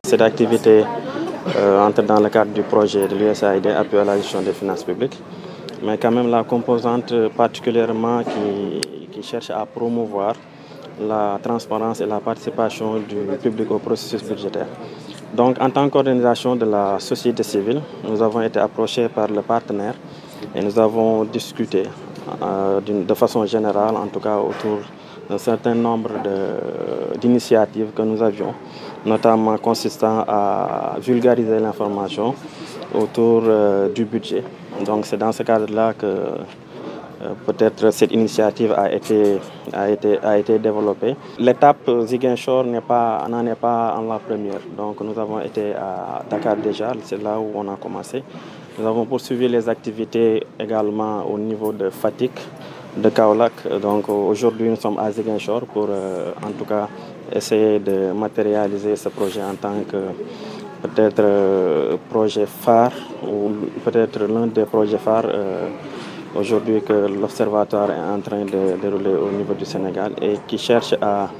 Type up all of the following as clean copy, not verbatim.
Cette activité entre dans le cadre du projet de l'USAID, appui à la gestion des finances publiques, mais quand même la composante particulièrement qui cherche à promouvoir la transparence et la participation du public au processus budgétaire. Donc, en tant qu'organisation de la société civile, nous avons été approchés par le partenaire et nous avons discuté de façon générale, en tout cas autour d'un certain nombre d'initiatives que nous avions, notamment consistant à vulgariser l'information autour du budget. Donc, c'est dans ce cadre-là que peut-être cette initiative a été développée. L'étape Ziguinchor n'en est pas en la première. Donc nous avons été à Dakar déjà, c'est là où on a commencé. Nous avons poursuivi les activités également au niveau de Fatick, de Kaolack. Donc aujourd'hui nous sommes à Ziguinchor pour en tout cas essayer de matérialiser ce projet en tant que peut-être projet phare ou peut-être l'un des projets phares aujourd'hui que l'Observatoire est en train de dérouler au niveau du Sénégal et qui cherche à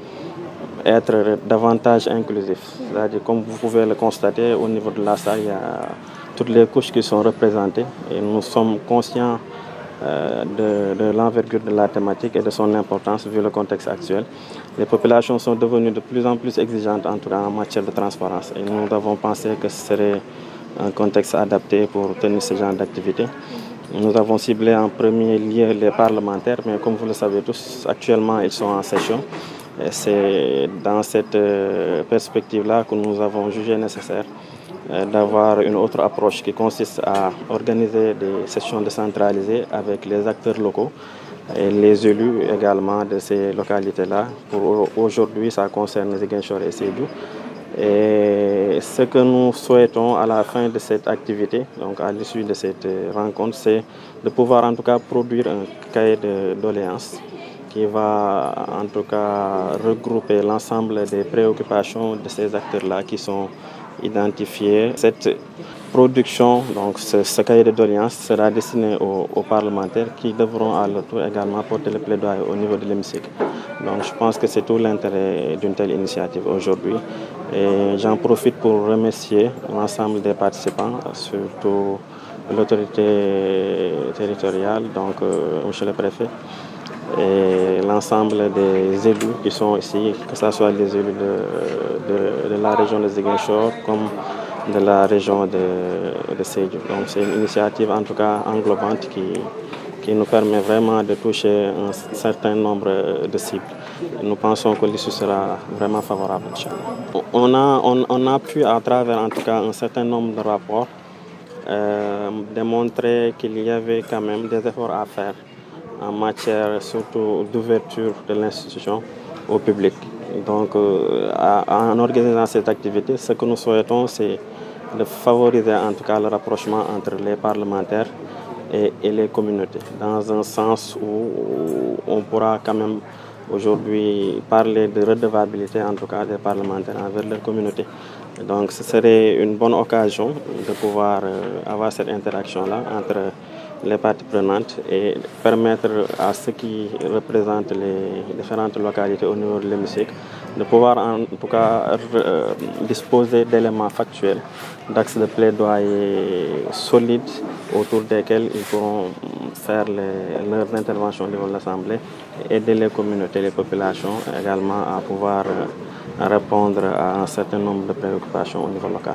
être davantage inclusif. C'est-à-dire, comme vous pouvez le constater, au niveau de la salle, il y a toutes les couches qui sont représentées et nous sommes conscients de l'envergure de la thématique et de son importance vu le contexte actuel. Les populations sont devenues de plus en plus exigeantes en tout cas en matière de transparence et nous avons pensé que ce serait un contexte adapté pour tenir ce genre d'activité. Nous avons ciblé en premier lieu les parlementaires, mais comme vous le savez tous, actuellement ils sont en session. Et c'est dans cette perspective-là que nous avons jugé nécessaire d'avoir une autre approche qui consiste à organiser des sessions décentralisées avec les acteurs locaux et les élus également de ces localités-là. Pour aujourd'hui, ça concerne Ziguinchor et Sédhiou. Et ce que nous souhaitons à la fin de cette activité, donc à l'issue de cette rencontre, c'est de pouvoir en tout cas produire un cahier de doléances qui va en tout cas regrouper l'ensemble des préoccupations de ces acteurs-là qui sont identifiés. Cette production, donc ce cahier de doléances sera destiné aux parlementaires qui devront à leur tour également porter le plaidoyer au niveau de l'hémicycle. Donc je pense que c'est tout l'intérêt d'une telle initiative aujourd'hui. Et j'en profite pour remercier l'ensemble des participants, surtout l'autorité territoriale, donc monsieur le préfet, et l'ensemble des élus qui sont ici, que ce soit les élus de la région de Ziguinchor comme de la région de Sédhiou. Donc c'est une initiative en tout cas englobante qui nous permet vraiment de toucher un certain nombre de cibles. Nous pensons que l'issue sera vraiment favorable. On a pu, à travers en tout cas un certain nombre de rapports, démontrer qu'il y avait quand même des efforts à faire en matière surtout d'ouverture de l'institution au public. Donc en organisant cette activité, ce que nous souhaitons, c'est de favoriser en tout cas le rapprochement entre les parlementaires et les communautés, dans un sens où on pourra quand même aujourd'hui parler de redevabilité en tout cas des parlementaires envers leur communauté. Donc ce serait une bonne occasion de pouvoir avoir cette interaction-là entre les parties prenantes et permettre à ceux qui représentent les différentes localités au niveau de l'hémicycle de pouvoir en tout cas disposer d'éléments factuels, d'axes de plaidoyer solides autour desquels ils pourront faire leurs interventions au niveau de l'Assemblée et aider les communautés, les populations également à pouvoir répondre à un certain nombre de préoccupations au niveau local.